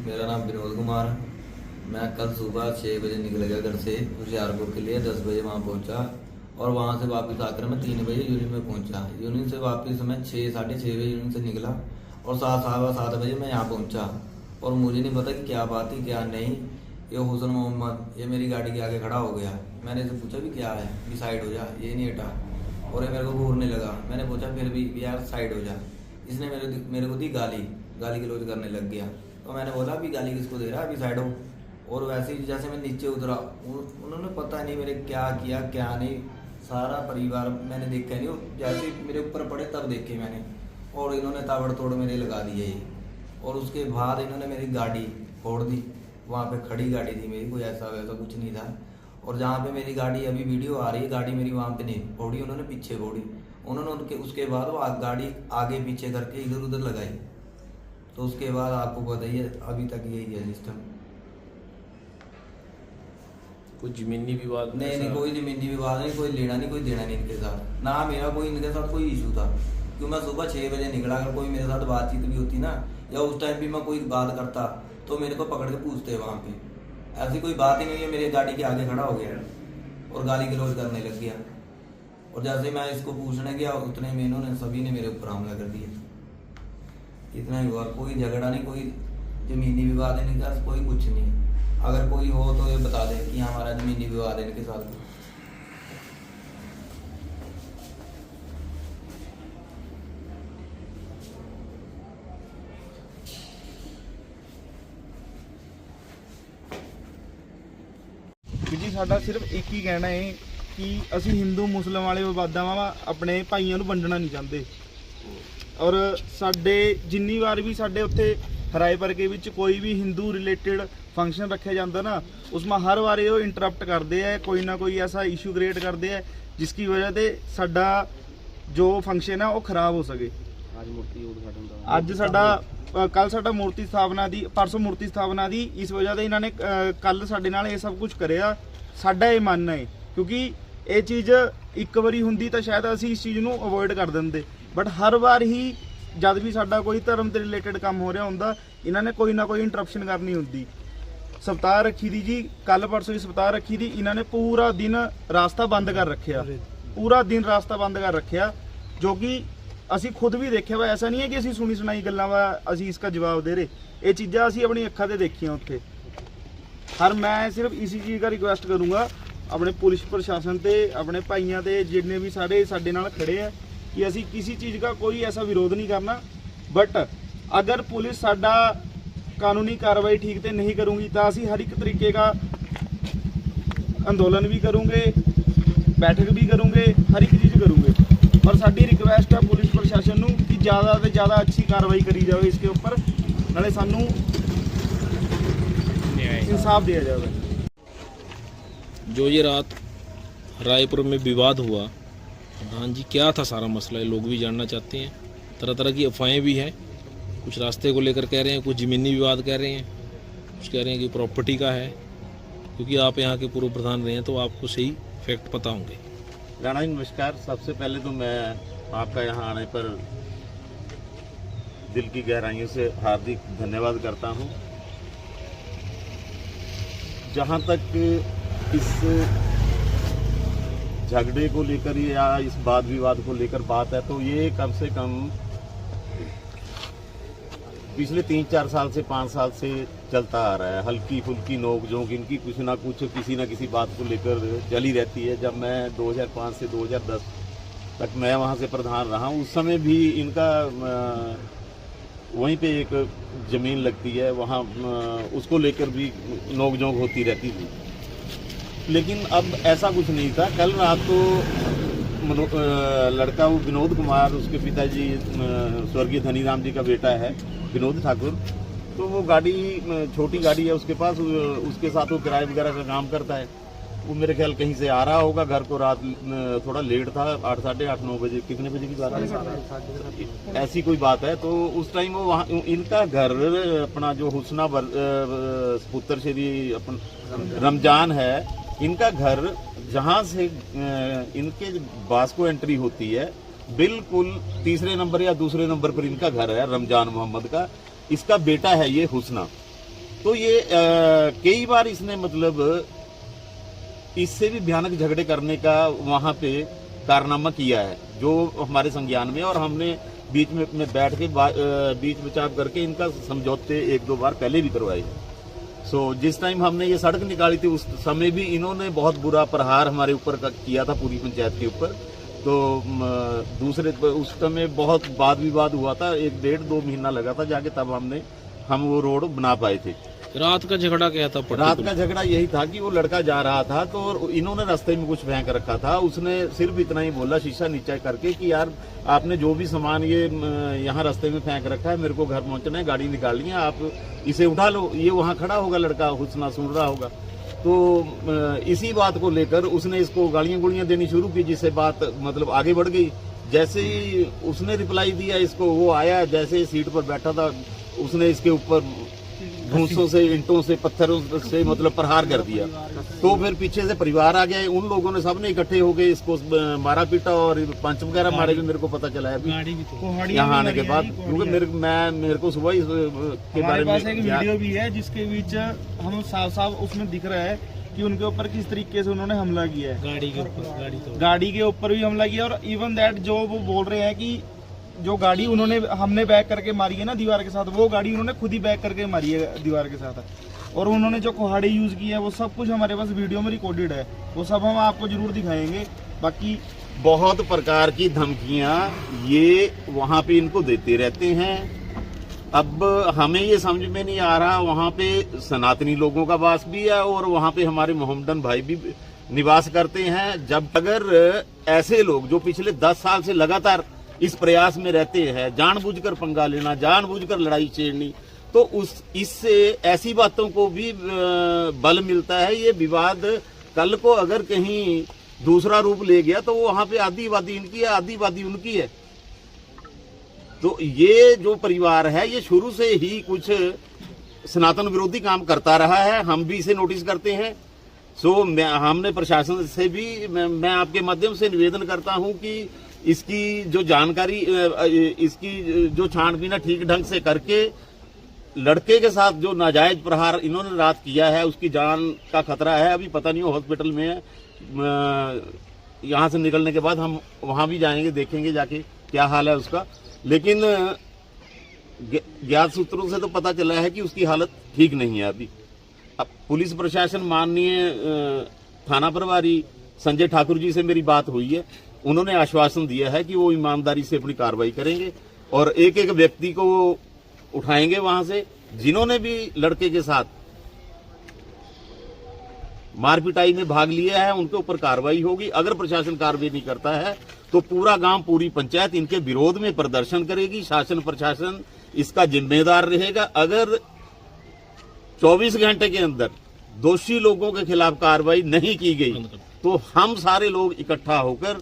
मेरा नाम विनोद कुमार है। मैं कल सुबह 6 बजे निकल गया घर से होशियारपुर के लिए। 10 बजे वहाँ पहुँचा और वहाँ से वापस आकर मैं 3 बजे यूनियन में पहुँचा। यूनियन से वापस मैं 6 साढ़े 6 बजे यूनियन से निकला और 7 बजे मैं यहाँ पहुँचा। और मुझे नहीं पता कि क्या बात थी क्या नहीं। ये हुसन मोहम्मद ये मेरी गाड़ी के आगे खड़ा हो गया। मैंने इसे पूछा भी क्या है, भी साइड हो जा, ये नहीं हटा और ये मेरे को घूरने लगा। मैंने पूछा फिर भी यार साइड हो जा। इसने मेरे को दी गाली गलौज करने लग गया। तो मैंने बोला भी गाली किसको दे रहा है, अभी साइड हो। और वैसे ही जैसे मैं नीचे उतरा उन्होंने पता नहीं मेरे क्या किया क्या नहीं। सारा परिवार मैंने देखा नहीं, जैसे ही मेरे ऊपर पड़े तब देखे मैंने। और इन्होंने ताबड़तोड़ मेरे लगा दिए ये। और उसके बाद इन्होंने मेरी गाड़ी फोड़ दी। वहाँ पे खड़ी गाड़ी थी मेरी, कोई ऐसा वैसा कुछ नहीं था। और जहाँ पे मेरी गाड़ी अभी वीडियो आ रही है, गाड़ी मेरी वहाँ पे नहीं फोड़ी, उन्होंने पीछे फोड़ी। उन्होंने उसके बाद वो गाड़ी आगे पीछे करके इधर उधर लगाई। तो उसके बाद आपको बताइए अभी तक यही है सिस्टम। कोई जमीनी विवाद नहीं, कोई जमीनी विवाद नहीं, कोई लेना नहीं, कोई देना नहीं इनके साथ। ना मेरा कोई इनके साथ कोई इशू था, क्योंकि मैं सुबह 6 बजे निकला। अगर कोई मेरे साथ बातचीत भी होती ना, या उस टाइम भी मैं कोई बात करता तो मेरे को पकड़ के पूछते वहाँ पे। ऐसी कोई बात ही नहीं है। मेरी गाड़ी के आगे खड़ा हो गया और गाली गलौज करने लग गया। और जैसे मैं इसको पूछने गया उतने में इन्होंने सभी ने मेरे ऊपर हमला कर दिया। इतना ही हुआ, कोई झगड़ा नहीं, कोई जमीनी विवाद है इनके साथ, कोई कुछ नहीं। अगर कोई हो तो ये बता दे कि हमारा जमीनी विवाद है इनके साथ। ਜੀ ਸਾਡਾ ਸਿਰਫ ਇੱਕ ਹੀ ਕਹਿਣਾ ਹੈ ਕਿ ਅਸੀਂ ਹਿੰਦੂ ਮੁਸਲਮਾਨ ਵਾਲੇ ਵਿਵਾਦਾਂ ਆਪਣੇ ਭਾਈਆਂ ਨੂੰ ਵੰਡਣਾ ਨਹੀਂ ਚਾਹੁੰਦੇ। ਔਰ ਸਾਡੇ ਜਿੰਨੀ ਵਾਰ ਵੀ ਸਾਡੇ ਉੱਥੇ ਹਰਾਏਪੁਰ ਕੇ ਵਿੱਚ ਕੋਈ ਵੀ ਹਿੰਦੂ ਰਿਲੇਟਡ फंक्शन रखे जाता ना, उसमें हर बार ये इंटरप्ट करते हैं, कोई ना कोई ऐसा इशू क्रिएट करते हैं जिसकी वजह से साडा जो फंक्शन है वो खराब हो सके। अज साडा कल साडा मूर्ति स्थापना दी, परसों मूर्ति स्थापना दी, इस वजह से इन्होंने कल साडे नाल ये सब कुछ करिया। साडा ये मानना है क्योंकि ये चीज़ एक बारी हुंदी तो शायद असीं इस चीज़ नूं अवॉइड कर देंदे, बट हर बार ही जब भी साडा कोई धर्म से रिलेटेड काम हो रहा हुंदा इन्होंने कोई ना कोई इंटरप्शन करनी होंदी। सप्ताह रखी थी जी, कल परसों की सप्ताह रखी थी, इन्होंने पूरा दिन रास्ता बंद कर रखा, पूरा दिन रास्ता बंद कर रखा, जो कि असी खुद भी देखा वा। ऐसा नहीं है कि असी सुनी सुनाई गल्लां वा असी इसका जवाब दे रहे, ये चीज़ां असी अपनी अक्खां ते देखियां उत्थे। हर मैं सिर्फ इसी चीज़ का रिक्वेस्ट करूँगा अपने पुलिस प्रशासन ते अपने भाइयों ते जिन्ने भी साडे नाल खड़े हैं कि असी किसी चीज़ का कोई ऐसा विरोध नहीं करना, बट अगर पुलिस साडा कानूनी कार्रवाई ठीक से नहीं करूँगी तो असी हर एक तरीके का अंदोलन भी करूँगे, बैठक भी करूँगे, हर एक चीज़ करूँगे। और साडी रिक्वेस्ट है पुलिस प्रशासन नूं कि ज़्यादा से ज़्यादा अच्छी कार्रवाई करी जाए इसके ऊपर, नाले सानू इंसाफ दिया जाए। जो ये रात रायपुर में विवाद हुआ, हाँ जी, क्या था सारा मसला, लोग भी जानना चाहते हैं। तरह तरह की अफवाहें भी हैं, कुछ रास्ते को लेकर कह रहे हैं, कुछ ज़मीनी विवाद कह रहे हैं, कुछ कह रहे हैं कि प्रॉपर्टी का है। क्योंकि आप यहाँ के पूर्व प्रधान रहे हैं तो आपको सही फैक्ट पता होंगे। राणा जी नमस्कार। सबसे पहले तो मैं आपका यहाँ आने पर दिल की गहराइयों से हार्दिक धन्यवाद करता हूँ। जहाँ तक इस झगड़े को लेकर या इस वाद विवाद को लेकर बात है तो ये कम से कम पिछले 3-4 साल से 5 साल से चलता आ रहा है। हल्की फुल्की नोक-झोंक इनकी कुछ ना कुछ किसी ना किसी बात को लेकर चली रहती है। जब मैं 2005 से 2010 तक मैं वहाँ से प्रधान रहा हूँ, उस समय भी इनका वहीं पे एक ज़मीन लगती है, वहाँ उसको लेकर भी नोक-झोंक होती रहती थी। लेकिन अब ऐसा कुछ नहीं था। कल रात तो लड़का वो विनोद कुमार, उसके पिताजी स्वर्गीय धनीराम जी का बेटा है विनोद ठाकुर, तो वो गाड़ी छोटी गाड़ी है उसके पास, उसके साथ वो किराए वगैरह का काम करता है। वो मेरे ख्याल कहीं से आ रहा होगा घर को, रात थोड़ा लेट था, 8, साढ़े 8, 9 बजे, कितने बजे की बात है, ऐसी कोई बात है। तो उस टाइम वो वहाँ इनका घर अपना जो हुस्ना पुत्र श्री रमजान है, इनका घर जहाँ से इनके बास्को एंट्री होती है बिल्कुल तीसरे नंबर या दूसरे नंबर पर इनका घर है, रमजान मोहम्मद का। इसका बेटा है ये हुस्ना। तो ये कई बार इसने मतलब इससे भी भयानक झगड़े करने का वहां पे कारनामा किया है, जो हमारे संज्ञान में, और हमने बीच में बैठ के बीच बचाव करके इनका समझौते 1-2 बार पहले भी करवाए। सो जिस टाइम हमने ये सड़क निकाली थी उस समय भी इन्होंने बहुत बुरा प्रहार हमारे ऊपर किया था, पूरी पंचायत के ऊपर। तो दूसरे उस समय बहुत वाद विवाद हुआ था, 1-1.5-2 महीना लगा था जाके, तब हम वो रोड बना पाए थे। रात का झगड़ा क्या था? रात का झगड़ा यही था कि वो लड़का जा रहा था तो इन्होंने रास्ते में कुछ फेंक रखा था। उसने सिर्फ इतना ही बोला शीशा नीचे करके कि यार आपने जो भी सामान ये यहाँ रास्ते में फेंक रखा है, मेरे को घर पहुंचना है, गाड़ी निकालनी है, आप इसे उठा लो। ये वहाँ खड़ा होगा लड़का, हुस्ना सुन रहा होगा। तो इसी बात को लेकर उसने इसको गालियां गुड़ियां देनी शुरू की, जिससे बात मतलब आगे बढ़ गई। जैसे ही उसने रिप्लाई दिया इसको, वो आया, जैसे सीट पर बैठा था उसने इसके ऊपर घूंसों से, ईंटों से, पत्थरों से मतलब प्रहार कर दिया। तो फिर पीछे से परिवार आ गया, उन लोगों ने सबने इकट्ठे हो गए इसको मारा पीटा और पंच वगैरह मारे भी, मेरे को पता चला है अभी यहाँ आने के बाद, क्योंकि मेरे को सुबह इस के बारे में एक वीडियो भी है जिसके बीच हम साफ उसमें दिख रहा है कि उनके ऊपर किस तरीके से उन्होंने हमला किया है। गाड़ी के ऊपर भी हमला किया, और इवन दैट जो वो बोल रहे हैं कि जो गाड़ी हमने बैक करके मारी है ना दीवार के साथ, वो गाड़ी उन्होंने खुद ही बैक करके मारी है दीवार के साथ। और उन्होंने जो कुहाड़ी यूज की है वो सब कुछ हमारे पास वीडियो में रिकॉर्डेड है, वो सब हम आपको जरूर दिखाएंगे। बाकी बहुत प्रकार की धमकियां ये वहां पे इनको देते रहते हैं। अब हमें ये समझ में नहीं आ रहा, वहां पे सनातनी लोगों का वास भी है और वहां पे हमारे मोहम्मदन भाई भी निवास करते हैं। जब अगर ऐसे लोग जो पिछले 10 साल से लगातार इस प्रयास में रहते हैं, जानबूझकर पंगा लेना, जानबूझकर लड़ाई छेड़नी, तो इससे ऐसी बातों को भी बल मिलता है। ये विवाद कल को अगर कहीं दूसरा रूप ले गया तो वो वहां पे आदिवादी इनकी है, आदिवादी उनकी है। तो ये जो परिवार है ये शुरू से ही कुछ सनातन विरोधी काम करता रहा है, हम भी इसे नोटिस करते हैं। हमने प्रशासन से भी मैं आपके माध्यम से निवेदन करता हूं कि इसकी जो जानकारी, इसकी जो छानबीन ठीक ढंग से करके लड़के के साथ जो नाजायज प्रहार इन्होंने रात किया है उसकी जान का खतरा है। अभी पता नहीं वो हॉस्पिटल में है, यहाँ से निकलने के बाद हम वहां भी जाएंगे, देखेंगे जाके क्या हाल है उसका। लेकिन ज्ञात सूत्रों से तो पता चला है कि उसकी हालत ठीक नहीं है अभी। अब पुलिस प्रशासन, माननीय थाना प्रभारी संजय ठाकुर जी से मेरी बात हुई है, उन्होंने आश्वासन दिया है कि वो ईमानदारी से अपनी कार्रवाई करेंगे और एक एक व्यक्ति को उठाएंगे वहां से, जिन्होंने भी लड़के के साथ मारपिटाई में भाग लिया है उनके ऊपर कार्रवाई होगी। अगर प्रशासन कार्रवाई नहीं करता है तो पूरा गांव, पूरी पंचायत इनके विरोध में प्रदर्शन करेगी। शासन प्रशासन इसका जिम्मेदार रहेगा। अगर 24 घंटे के अंदर दोषी लोगों के खिलाफ कार्रवाई नहीं की गई तो हम सारे लोग इकट्ठा होकर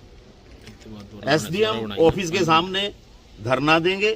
एसडीएम ऑफिस के सामने धरना देंगे